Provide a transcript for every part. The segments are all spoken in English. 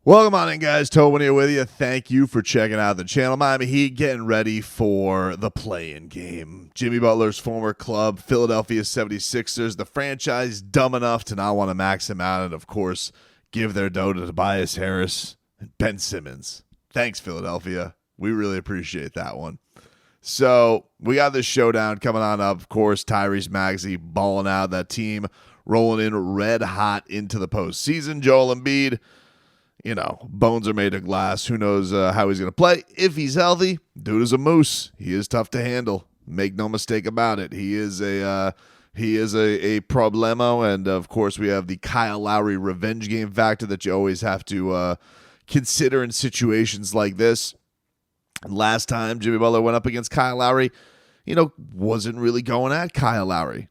Welcome on in, guys. Tobin here with you. Thank you for checking out the channel. Miami Heat getting ready for the play-in game. Jimmy Butler's former club, Philadelphia 76ers, the franchise dumb enough to not want to max him out and, of course, give their dough to Tobias Harris and Ben Simmons. Thanks, Philadelphia. We really appreciate that one. So we got this showdown coming on up. Of course, Tyrese Maxey balling out, that team rolling in red hot into the postseason. Joel Embiid, you know, bones are made of glass. Who knows how he's going to play? If he's healthy, dude is a moose. He is tough to handle. Make no mistake about it. He is a problemo. And, of course, we have the Kyle Lowry revenge game factor that you always have to consider in situations like this. Last time Jimmy Butler went up against Kyle Lowry, wasn't really going at Kyle Lowry.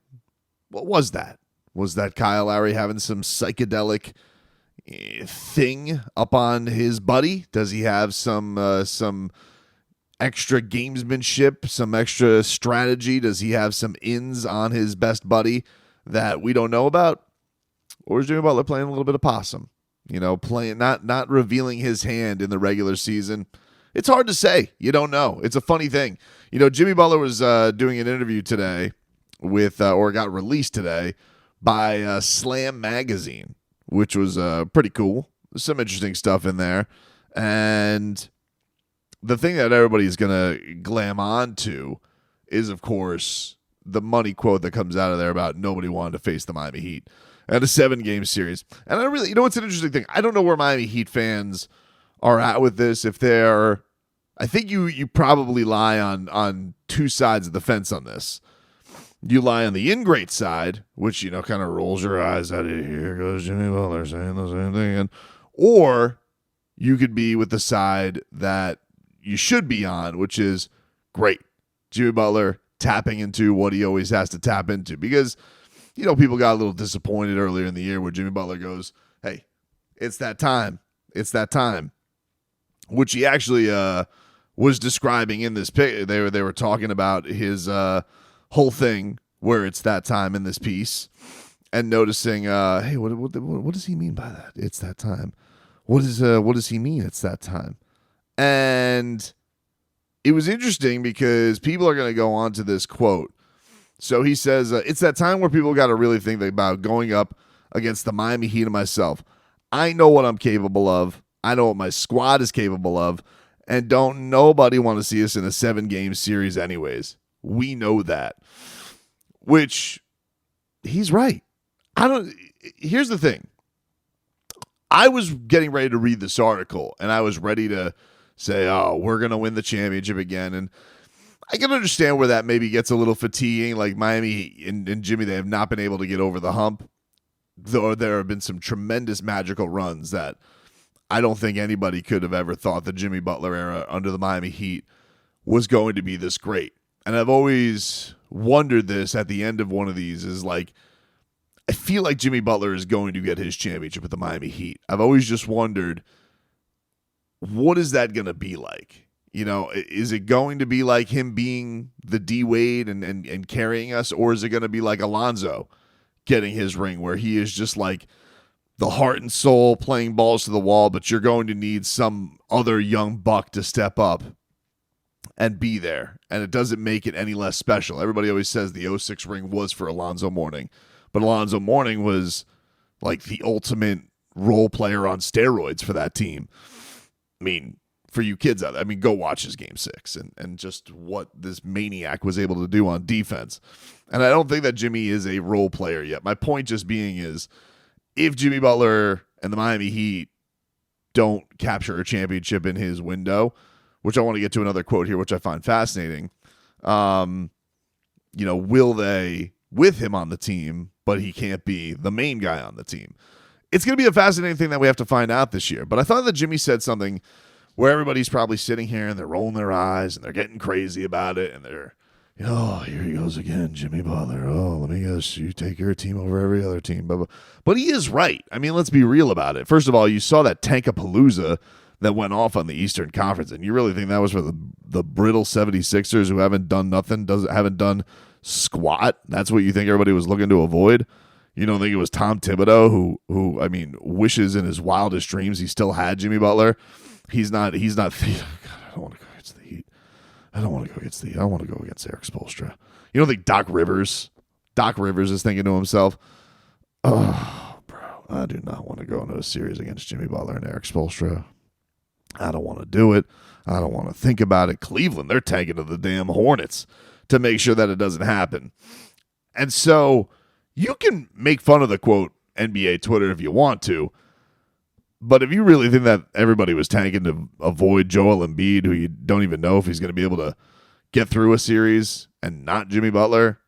What was that? Was that Kyle Lowry having some psychedelic thing up on his buddy? Does he have some extra gamesmanship, some extra strategy? Does he have some ins on his best buddy that we don't know about? Or is Jimmy Butler playing a little bit of possum? Playing not revealing his hand in the regular season. It's hard to say. You don't know. It's a funny thing. Jimmy Butler was doing an interview today with, or got released today by Slam Magazine, which was pretty cool. There's some interesting stuff in there. And the thing that everybody's going to glam on to is, of course, the money quote that comes out of there about nobody wanted to face the Miami Heat at a 7-game series. And I really, it's an interesting thing. I don't know where Miami Heat fans are at with this. If they're, I think you probably lie on two sides of the fence on this. You lie on the ingrate side, which, kind of rolls your eyes at it. Here goes Jimmy Butler saying the same thing. Or you could be with the side that you should be on, which is great. Jimmy Butler tapping into what he always has to tap into. Because, people got a little disappointed earlier in the year where Jimmy Butler goes, hey, it's that time. It's that time. Which he actually was describing in this pic. They were talking about his whole thing where it's that time in this piece, and noticing, hey, what does he mean by that? It's that time. What does he mean? It's that time. And it was interesting because people are going to go on to this quote. So he says, it's that time where people got to really think about going up against the Miami Heat and myself. I know what I'm capable of. I know what my squad is capable of. And don't nobody want to see us in a 7-game series anyways. We know that. Which, he's right. Here's the thing. I was getting ready to read this article, and I was ready to say, oh, we're going to win the championship again. And I can understand where that maybe gets a little fatiguing. Like Miami and Jimmy, they have not been able to get over the hump. Though there have been some tremendous magical runs that I don't think anybody could have ever thought the Jimmy Butler era under the Miami Heat was going to be this great. And I've always wondered this at the end of one of these is like, I feel like Jimmy Butler is going to get his championship with the Miami Heat. I've always just wondered, what is that going to be like? Is it going to be like him being the D Wade and carrying us? Or is it going to be like Alonzo getting his ring where he is just like the heart and soul playing balls to the wall, but you're going to need some other young buck to step up and be there, and it doesn't make it any less special. Everybody always says the 06 ring was for Alonzo Mourning, but Alonzo Mourning was like the ultimate role player on steroids for that team. I mean, for you kids out there, go watch his Game 6 and just what this maniac was able to do on defense. And I don't think that Jimmy is a role player yet. My point just being is, if Jimmy Butler and the Miami Heat don't capture a championship in his window, which I want to get to another quote here, which I find fascinating. Will they with him on the team, but he can't be the main guy on the team? It's going to be a fascinating thing that we have to find out this year. But I thought that Jimmy said something where everybody's probably sitting here and they're rolling their eyes and they're getting crazy about it. And they're, here he goes again, Jimmy Butler. Oh, let me guess, you take your team over every other team. But he is right. Let's be real about it. First of all, you saw that Tankapalooza that went off on the Eastern Conference, and you really think that was for the brittle 76ers who haven't done nothing, haven't done squat? That's what you think everybody was looking to avoid? You don't think it was Tom Thibodeau who I mean, wishes in his wildest dreams he still had Jimmy Butler? He's not. God, I don't want to go against the Heat. I don't want to go against the Heat. I want to go against Eric Spoelstra. You don't think Doc Rivers is thinking to himself, oh, bro, I do not want to go into a series against Jimmy Butler and Eric Spoelstra. I don't want to do it. I don't want to think about it. Cleveland, they're tagging to the damn Hornets to make sure that it doesn't happen. And so you can make fun of the, quote, NBA Twitter if you want to, but if you really think that everybody was tanking to avoid Joel Embiid, who you don't even know if he's going to be able to get through a series, and not Jimmy Butler,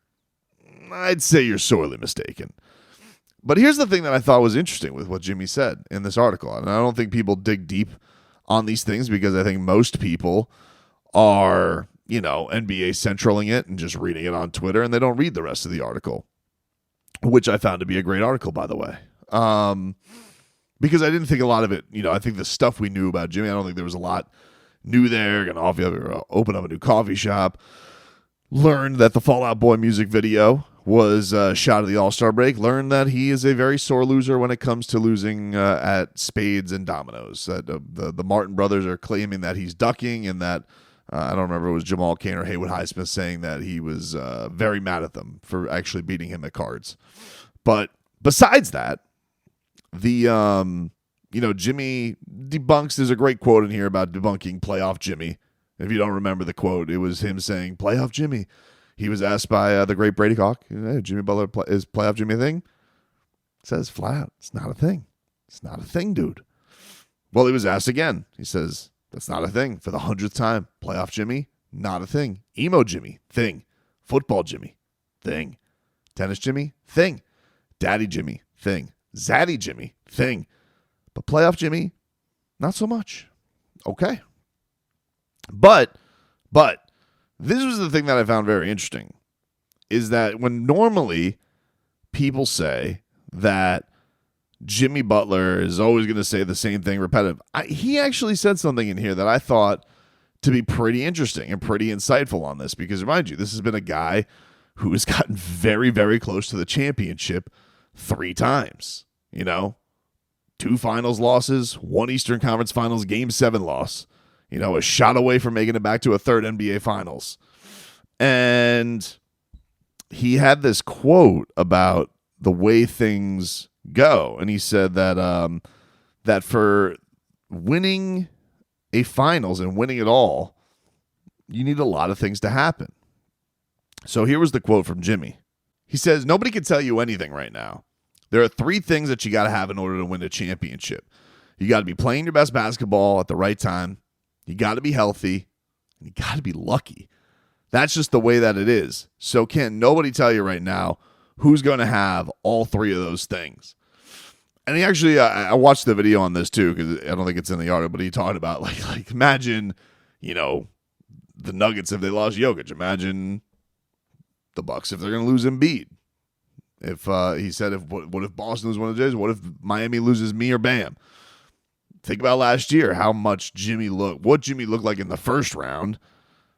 I'd say you're sorely mistaken. But here's the thing that I thought was interesting with what Jimmy said in this article, and I don't think people dig deep on these things because I think most people are, NBA centraling it and just reading it on Twitter, and they don't read the rest of the article, which I found to be a great article, by the way. Because I didn't think a lot of it, I think the stuff we knew about Jimmy, I don't think there was a lot new there. Going to open up a new coffee shop. Learned that the Fall Out Boy music video was shot at the All-Star break. Learned that he is a very sore loser when it comes to losing at spades and dominoes. The Martin brothers are claiming that he's ducking, and that I don't remember, it was Jamal Cain or Haywood Highsmith saying that he was very mad at them for actually beating him at cards. But besides that, the Jimmy debunks. There's a great quote in here about debunking playoff Jimmy. If you don't remember the quote, it was him saying playoff Jimmy. He was asked by the great Brady Hawk, hey, Jimmy Butler, is playoff Jimmy a thing? Says flat out, it's not a thing. It's not a thing, dude. Well, he was asked again. He says, that's not a thing. For the 100th time, playoff Jimmy, not a thing. Emo Jimmy, thing. Football Jimmy, thing. Tennis Jimmy, thing. Daddy Jimmy, thing. Zaddy Jimmy, thing. But playoff Jimmy, not so much. Okay. But this was the thing that I found very interesting, is that when normally people say that Jimmy Butler is always going to say the same thing repetitive, he actually said something in here that I thought to be pretty interesting and pretty insightful on this, because remind you, this has been a guy who has gotten very, very close to the championship 3 times, 2 finals losses, 1 Eastern Conference Finals Game 7 loss, a shot away from making it back to a 3rd NBA Finals. And he had this quote about the way things go. And he said that that for winning a finals and winning it all, you need a lot of things to happen. So here was the quote from Jimmy. He says, nobody can tell you anything right now. There are 3 things that you got to have in order to win a championship. You got to be playing your best basketball at the right time. You got to be healthy. And you got to be lucky. That's just the way that it is. So can nobody tell you right now who's going to have all 3 of those things? And he actually, I watched the video on this too, because I don't think it's in the article, but he talked about like imagine, the Nuggets if they lost Jokic. Imagine the Bucks if they're going to lose Embiid. If he said, what if Boston loses one of the Jays? What if Miami loses me or Bam? Think about last year, how much what Jimmy looked like in the first round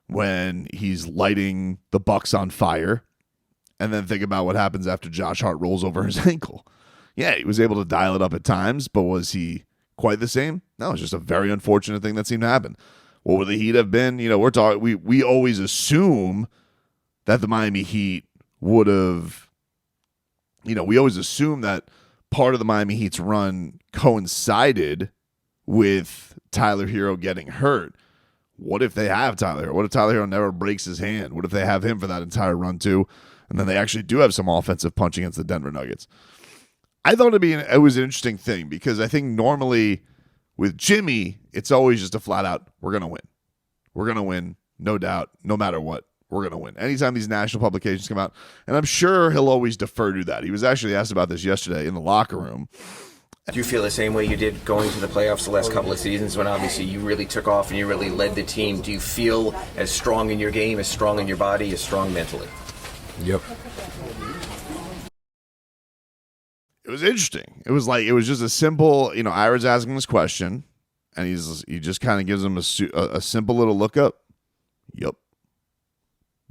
when he's lighting the Bucks on fire. And then think about what happens after Josh Hart rolls over his ankle. Yeah, he was able to dial it up at times, but was he quite the same? No, it's just a very unfortunate thing that seemed to happen. What would the Heat have been? We're talking. We always assume that the Miami Heat would have. We always assume that part of the Miami Heat's run coincided with Tyler Hero getting hurt. What if they have Tyler Hero? What if Tyler Hero never breaks his hand? What if they have him for that entire run too? And then they actually do have some offensive punch against the Denver Nuggets. I thought it was an interesting thing, because I think normally with Jimmy, it's always just a flat out, we're going to win. We're going to win, no doubt, no matter what. We're going to win. Anytime these national publications come out, and I'm sure he'll always defer to that. He was actually asked about this yesterday in the locker room. Do you feel the same way you did going to the playoffs the last couple of seasons, when obviously you really took off and you really led the team? Do you feel as strong in your game, as strong in your body, as strong mentally? Yep. It was interesting. It was just a simple, Ira's asking this question, and he just kind of gives him a simple little look up. Yep.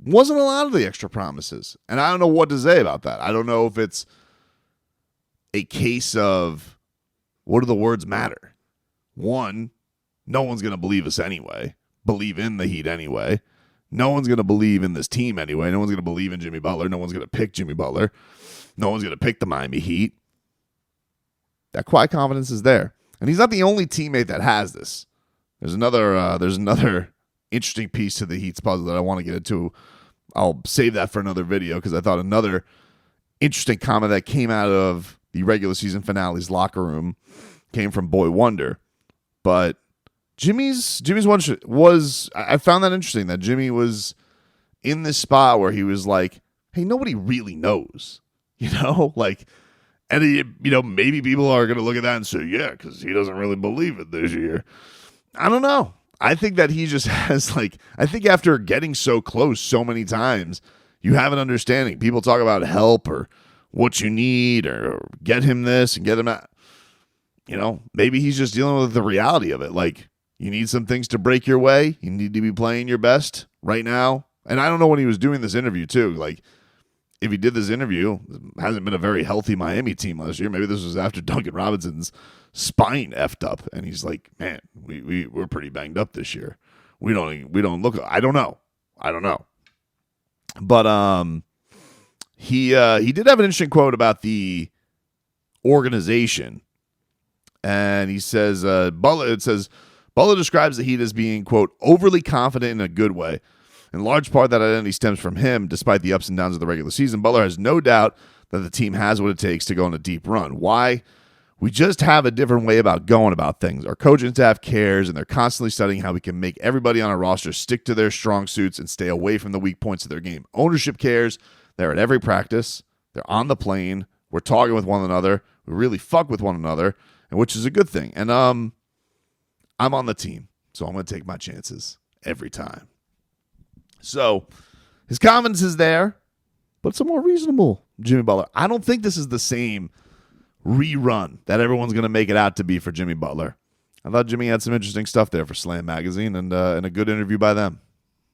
Wasn't a lot of the extra promises. And I don't know what to say about that. I don't know if it's a case of what do the words matter? One, no one's going to believe us anyway, believe in the Heat anyway. No one's going to believe in this team anyway. No one's going to believe in Jimmy Butler. No one's going to pick Jimmy Butler. No one's going to pick the Miami Heat. That quiet confidence is there. And he's not the only teammate that has this. There's another interesting piece to the Heat's puzzle that I want to get into. I'll save that for another video because I thought another interesting comment that came out of the regular season finale's locker room came from Boy Wonder. But Jimmy's one was, I found that interesting that Jimmy was in this spot where he was like, hey, nobody really knows, like, and maybe people are going to look at that and say, yeah, because he doesn't really believe it this year. I don't know. I think that he just has I think after getting so close so many times, you have an understanding. People talk about help or what you need or get him this and get him that. Maybe he's just dealing with the reality of it. Like, you need some things to break your way. You need to be playing your best right now. And I don't know when he was doing this interview, too. Like, if he did this interview, it hasn't been a very healthy Miami team last year. Maybe this was after Duncan Robinson's spine effed up. And he's like, man, we're pretty banged up this year. We don't look, I don't know. But he did have an interesting quote about the organization. And he says, Butler describes the Heat as being, quote, overly confident in a good way. In large part, that identity stems from him, despite the ups and downs of the regular season. Butler has no doubt that the team has what it takes to go on a deep run. Why? We just have a different way about going about things. Our coaching staff cares, and they're constantly studying how we can make everybody on our roster stick to their strong suits and stay away from the weak points of their game. Ownership cares. They're at every practice. They're on the plane. We're talking with one another. We really fuck with one another, and which is a good thing. And I'm on the team, so I'm going to take my chances every time. So his confidence is there, but it's a more reasonable Jimmy Butler. I don't think this is the same rerun that everyone's going to make it out to be for Jimmy Butler. I thought Jimmy had some interesting stuff there for Slam Magazine and a good interview by them.